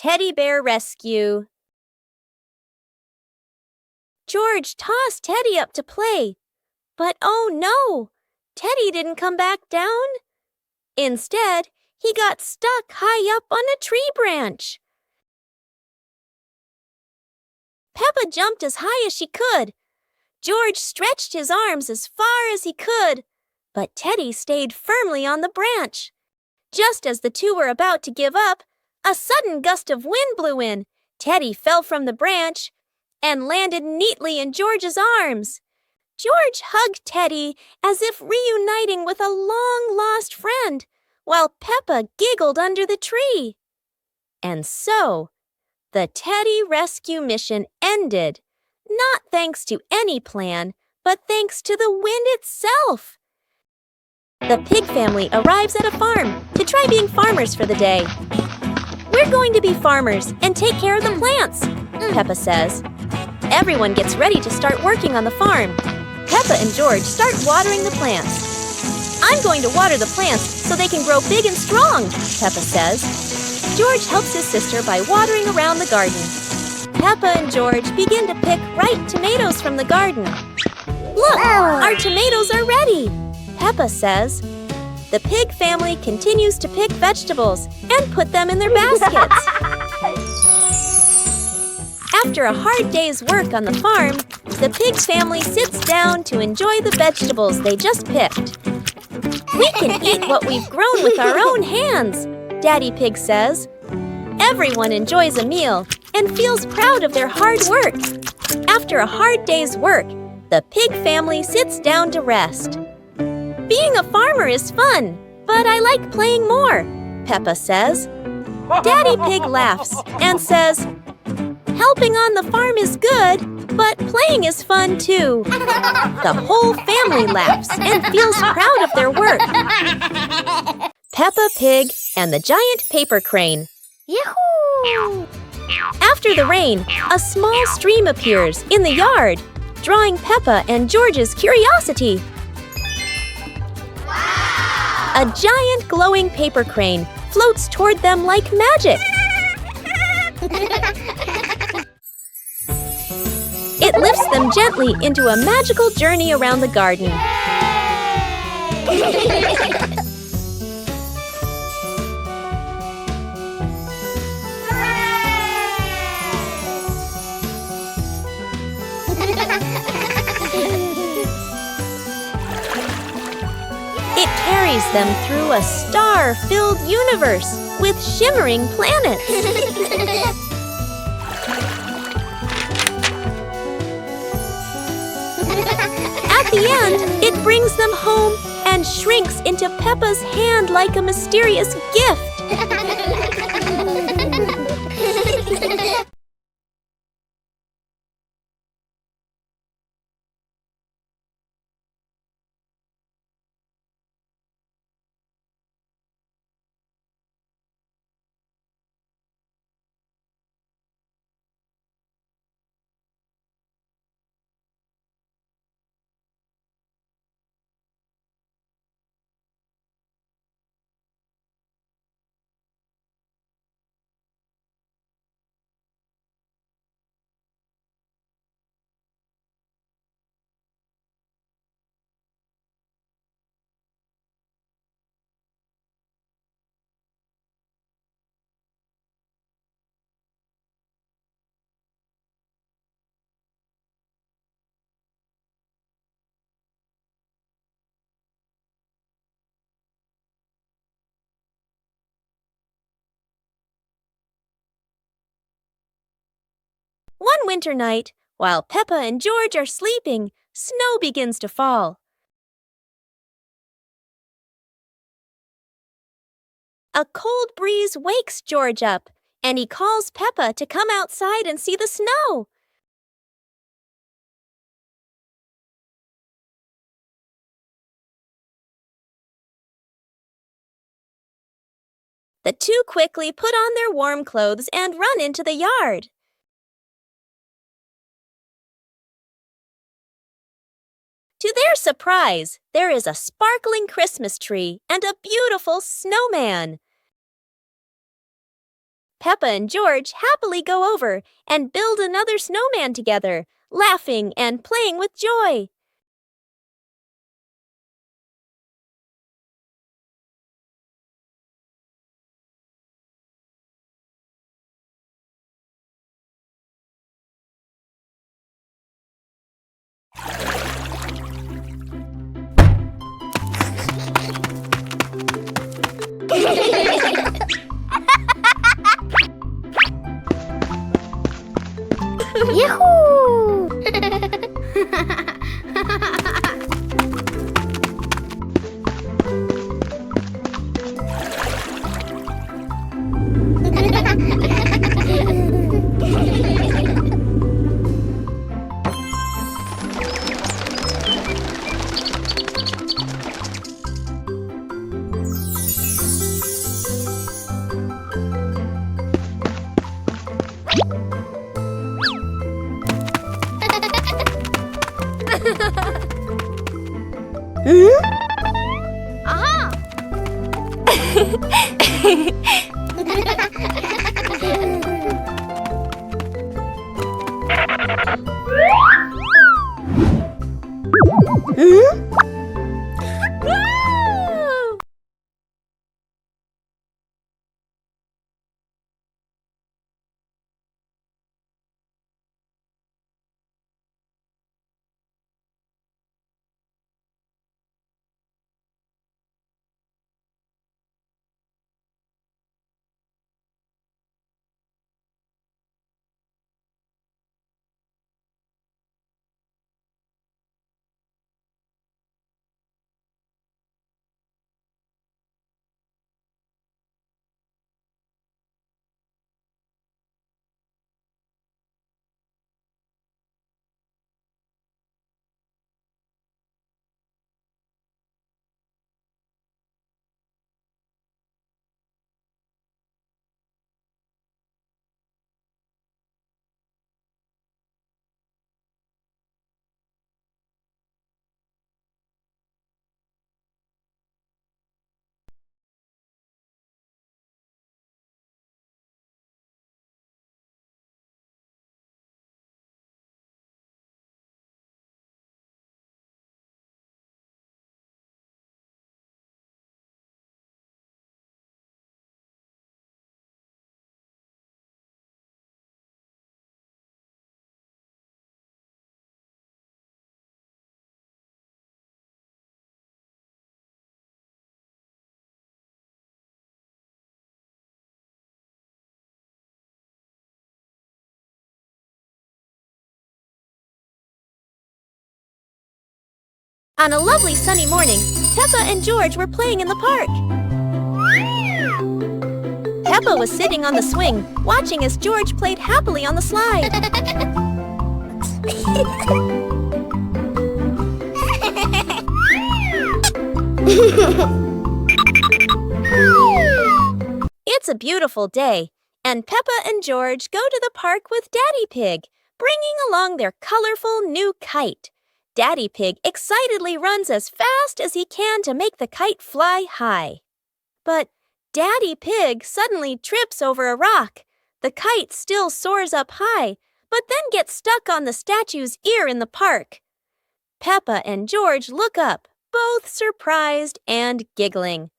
Teddy Bear Rescue. George tossed Teddy up to play, but oh no! Teddy didn't come back down. Instead, he got stuck high up on a tree branch. Peppa jumped as high as she could. George stretched his arms as far as he could, but Teddy stayed firmly on the branch. Just as the two were about to give up, a sudden gust of wind blew in. Teddy fell from the branch and landed neatly in George's arms. George hugged Teddy as if reuniting with a long-lost friend, while Peppa giggled under the tree. And so, the Teddy rescue mission ended, not thanks to any plan, but thanks to the wind itself. The pig family arrives at a farm to try being farmers for the day. "We're going to be farmers and take care of the plants," Peppa says. Everyone gets ready to start working on the farm. Peppa and George start watering the plants. "I'm going to water the plants so they can grow big and strong," Peppa says. George helps his sister by watering around the garden. Peppa and George begin to pick ripe tomatoes from the garden. "Look, our tomatoes are ready," Peppa says. The pig family continues to pick vegetables and put them in their baskets. After a hard day's work on the farm, the pig family sits down to enjoy the vegetables they just picked. "We can eat what we've grown with our own hands," Daddy Pig says. Everyone enjoys a meal and feels proud of their hard work. After a hard day's work, the pig family sits down to rest. "Being a farmer is fun, but I like playing more," Peppa says. Daddy Pig laughs and says, "Helping on the farm is good, but playing is fun too." The whole family laughs and feels proud of their work. Peppa Pig and the giant paper crane. Yahoo! After the rain, a small stream appears in the yard, drawing Peppa and George's curiosity. Wow! A giant glowing paper crane floats toward them like magic. It lifts them gently into a magical journey around the garden. It carries them through a star-filled universe with shimmering planets. At the end, it brings them home and shrinks into Peppa's hand like a mysterious gift. One winter night, while Peppa and George are sleeping, snow begins to fall. A cold breeze wakes George up, and he calls Peppa to come outside and see the snow. The two quickly put on their warm clothes and run into the yard. To their surprise, there is a sparkling Christmas tree and a beautiful snowman. Peppa and George happily go over and build another snowman together, laughing and playing with joy. Yahoo! Aha! On a lovely sunny morning, Peppa and George were playing in the park. Peppa was sitting on the swing, watching as George played happily on the slide. It's a beautiful day, and Peppa and George go to the park with Daddy Pig, bringing along their colorful new kite. Daddy Pig excitedly runs as fast as he can to make the kite fly high. But Daddy Pig suddenly trips over a rock. The kite still soars up high, but then gets stuck on the statue's ear in the park. Peppa and George look up, both surprised and giggling.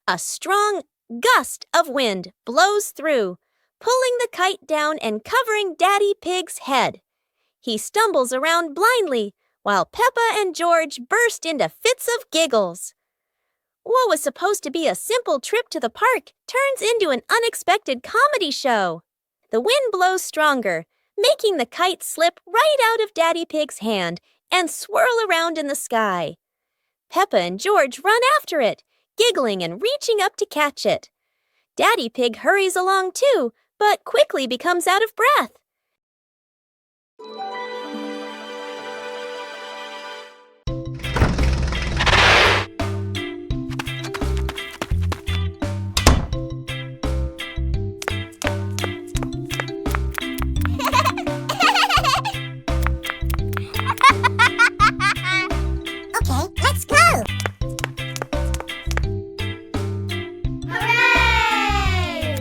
A strong gust of wind blows through, pulling the kite down and covering Daddy Pig's head. He stumbles around blindly, while Peppa and George burst into fits of giggles. What was supposed to be a simple trip to the park turns into an unexpected comedy show. The wind blows stronger, making the kite slip right out of Daddy Pig's hand and swirl around in the sky. Peppa and George run after it, giggling and reaching up to catch it. Daddy Pig hurries along too, but quickly becomes out of breath. Okay, let's go! Hooray!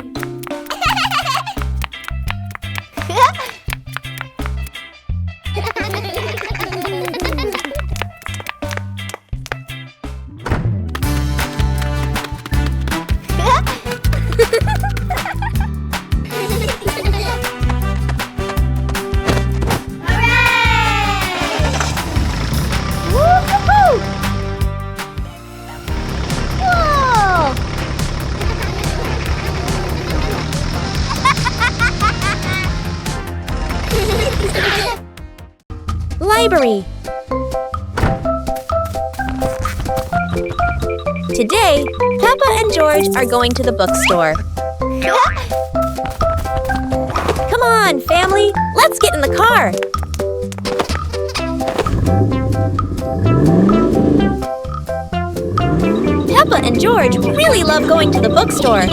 library. Today, Peppa and George are going to the bookstore. Come on, family, let's get in the car. Peppa and George really love going to the bookstore.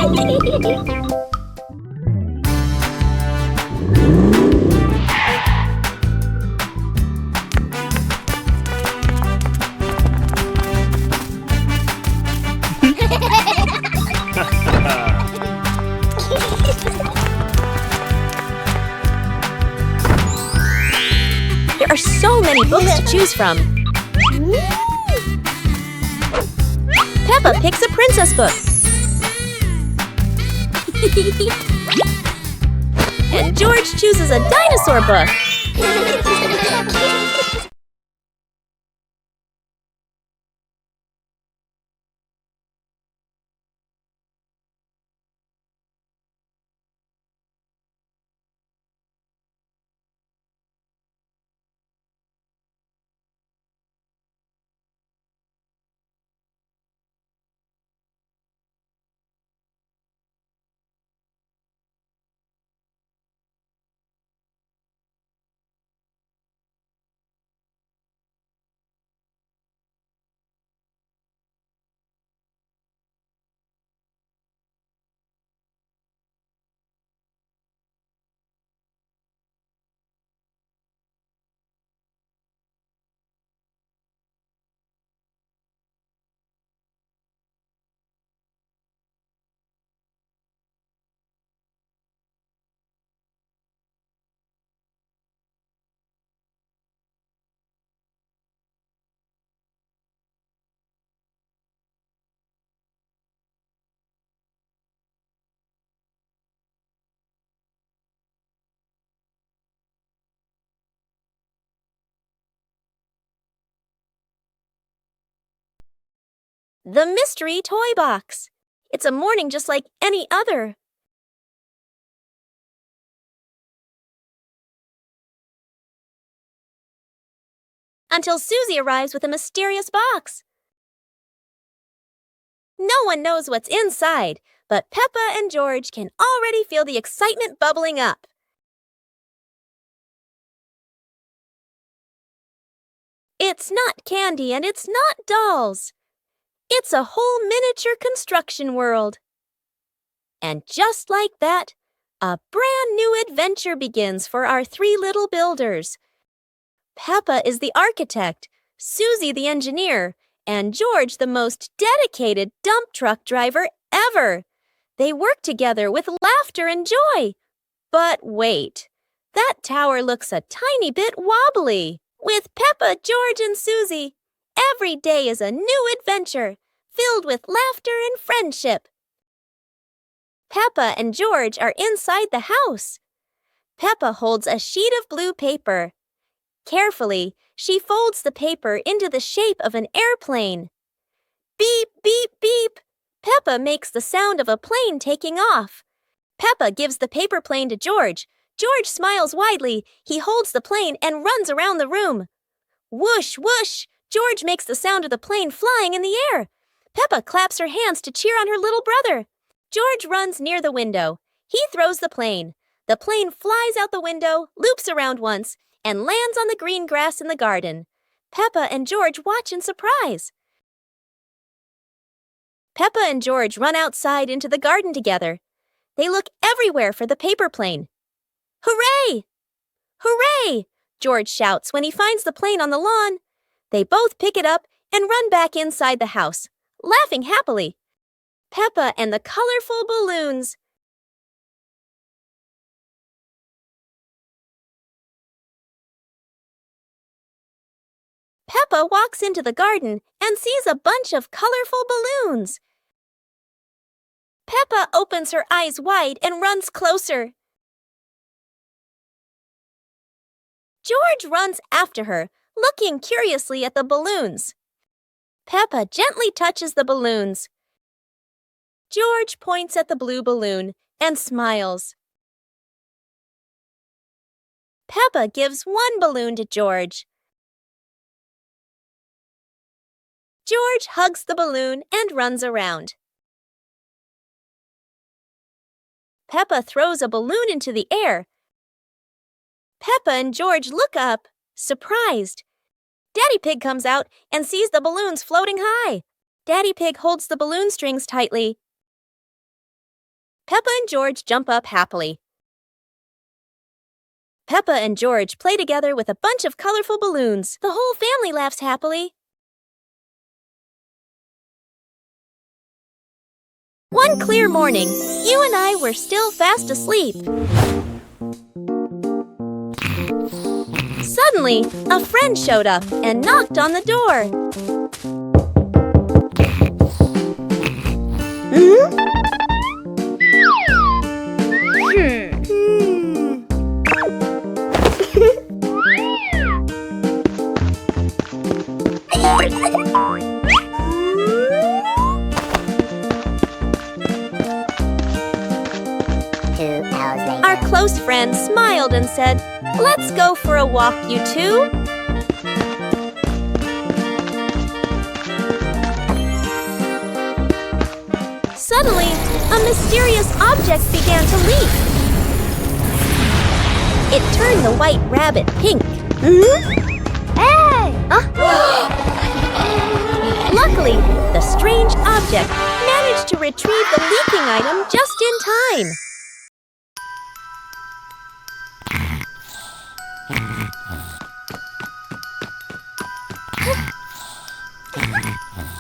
There are so many books to choose from. Peppa picks a princess book. And George chooses a dinosaur book. The mystery toy box. It's a morning just like any other. Until Susie arrives with a mysterious box. No one knows what's inside, but Peppa and George can already feel the excitement bubbling up. It's not candy and it's not dolls. It's a whole miniature construction world. And just like that, a brand new adventure begins for our three little builders. Peppa is the architect, Susie the engineer, and George the most dedicated dump truck driver ever. They work together with laughter and joy. But wait, that tower looks a tiny bit wobbly. With Peppa, George, and Susie, every day is a new adventure, filled with laughter and friendship. Peppa and George are inside the house. Peppa holds a sheet of blue paper. Carefully, she folds the paper into the shape of an airplane. Beep, beep, beep. Peppa makes the sound of a plane taking off. Peppa gives the paper plane to George. George smiles widely. He holds the plane and runs around the room. Whoosh, whoosh! George makes the sound of the plane flying in the air. Peppa claps her hands to cheer on her little brother. George runs near the window. He throws the plane. The plane flies out the window, loops around once, and lands on the green grass in the garden. Peppa and George watch in surprise. Peppa and George run outside into the garden together. They look everywhere for the paper plane. Hooray! Hooray! George shouts when he finds the plane on the lawn. They both pick it up and run back inside the house, laughing happily. Peppa and the colorful balloons. Peppa walks into the garden and sees a bunch of colorful balloons. Peppa opens her eyes wide and runs closer. George runs after her, looking curiously at the balloons. Peppa gently touches the balloons. George points at the blue balloon and smiles. Peppa gives one balloon to George. George hugs the balloon and runs around. Peppa throws a balloon into the air. Peppa and George look up, surprised. Daddy Pig comes out and sees the balloons floating high. Daddy Pig holds the balloon strings tightly. Peppa and George jump up happily. Peppa and George play together with a bunch of colorful balloons. The whole family laughs happily. One clear morning, you and I were still fast asleep. Suddenly, a friend showed up and knocked on the door. Our close friend smiled and said, "Let's go for a walk, you two." Suddenly, a mysterious object began to leak. It turned the white rabbit pink. Hey! Luckily, the strange object managed to retrieve the leaking item just in time.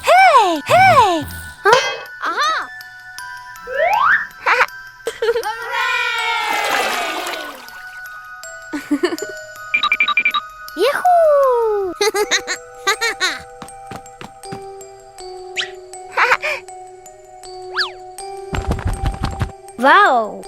Hey! Hey! Aha! Yahoo! Wow!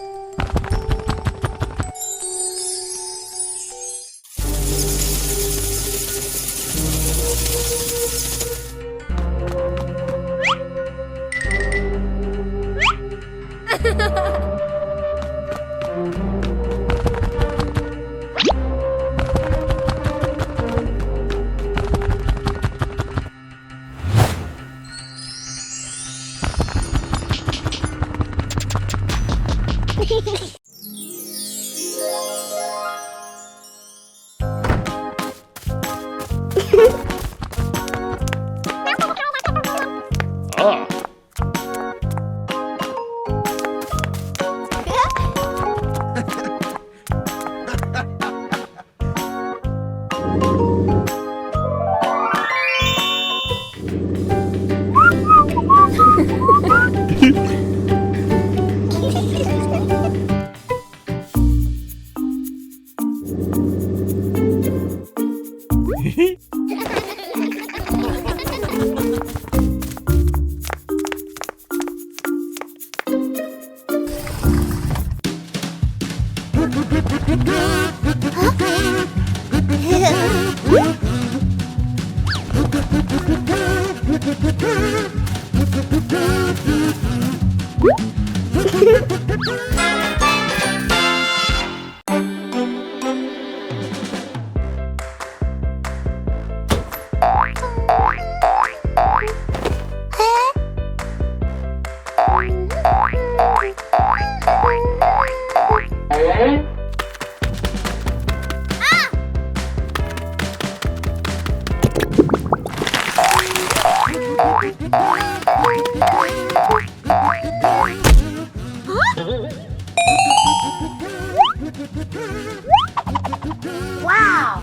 Wow!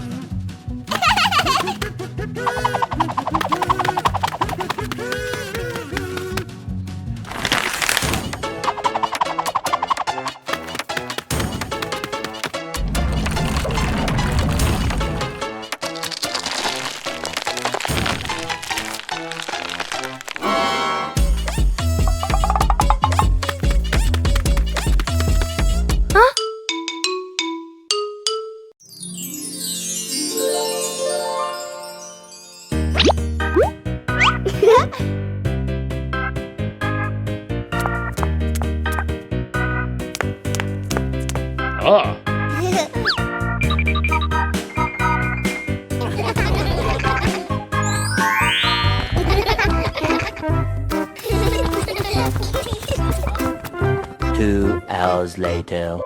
2 hours later.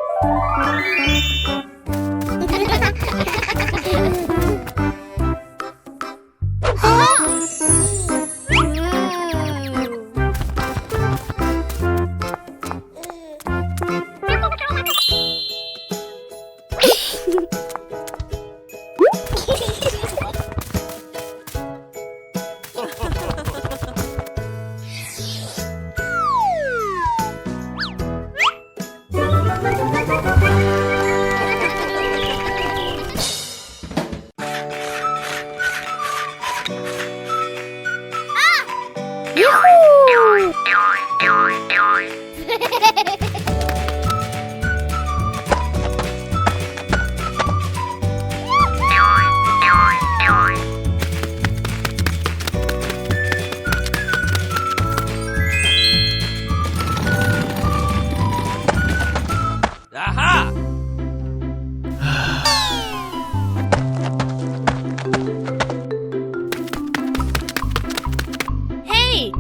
Hey!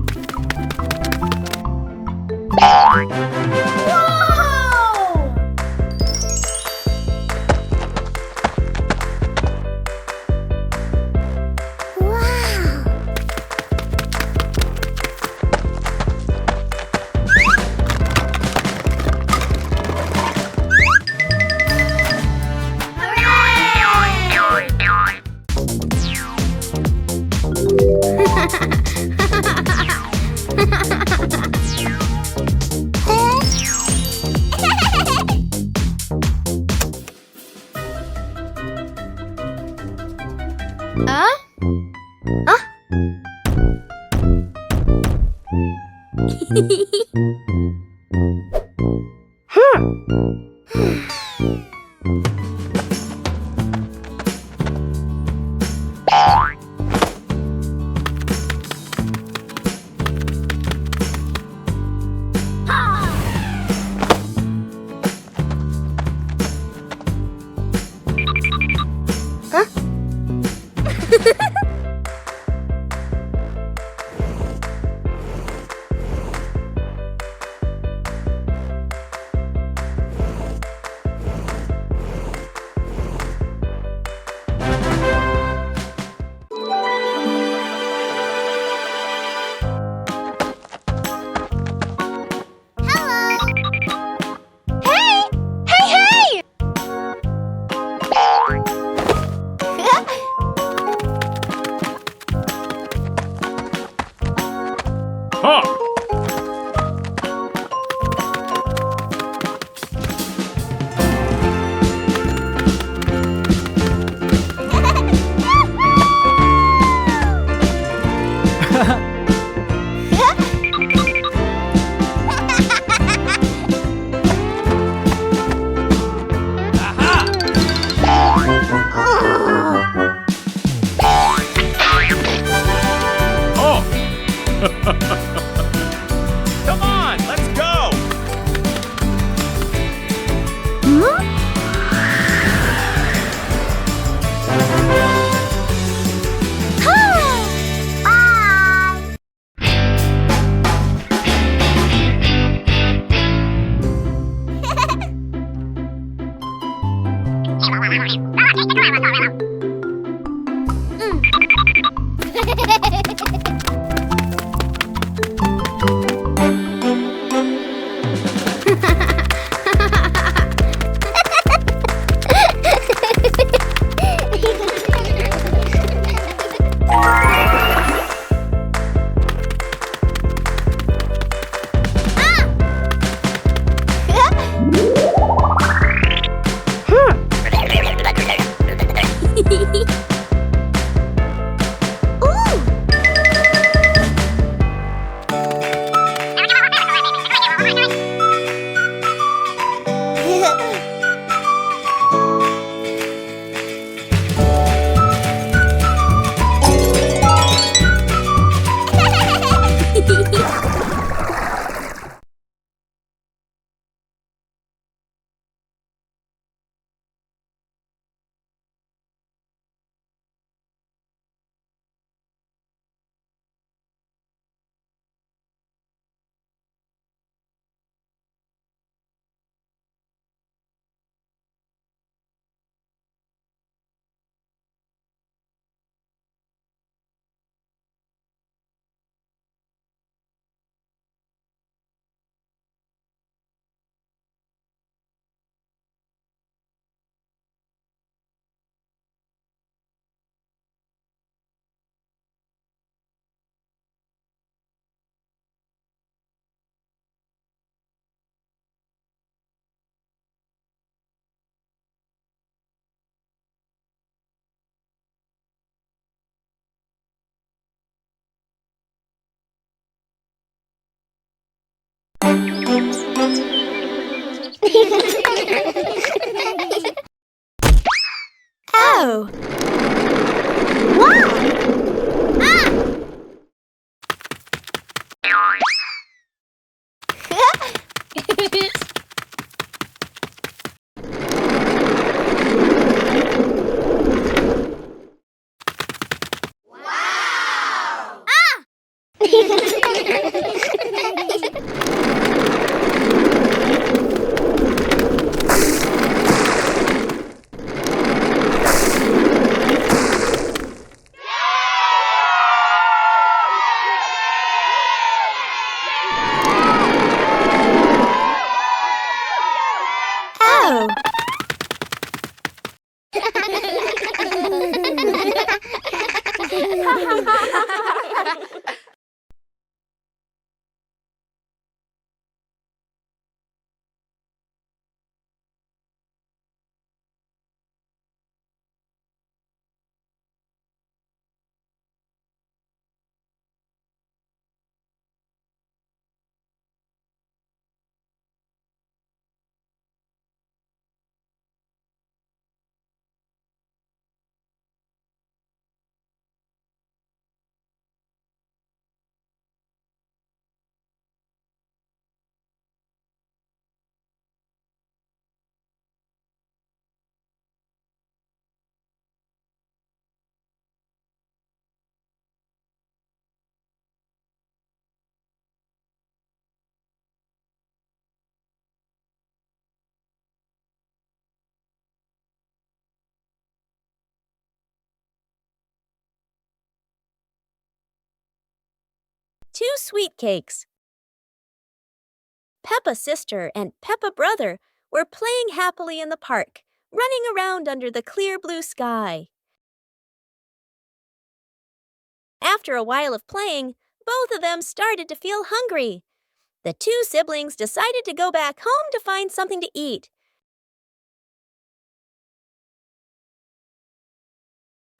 Come on, let's go! 2 sweet cakes. Peppa sister and Peppa brother were playing happily in the park, running around under the clear blue sky. After a while of playing, both of them started to feel hungry. The 2 siblings decided to go back home to find something to eat.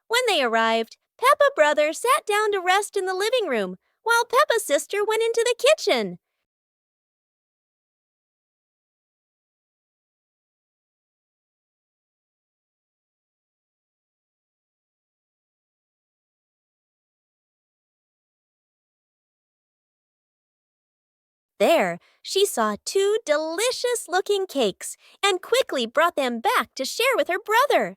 When they arrived, Peppa brother sat down to rest in the living room, while Peppa sister went into the kitchen. There, she saw 2 delicious-looking cakes and quickly brought them back to share with her brother.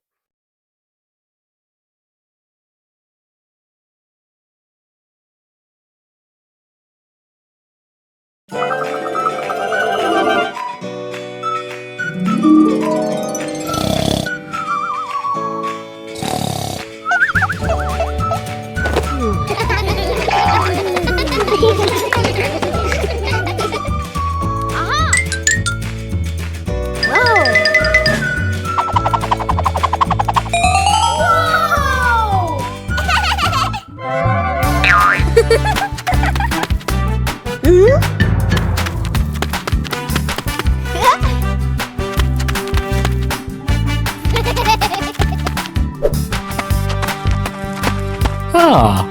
Ah.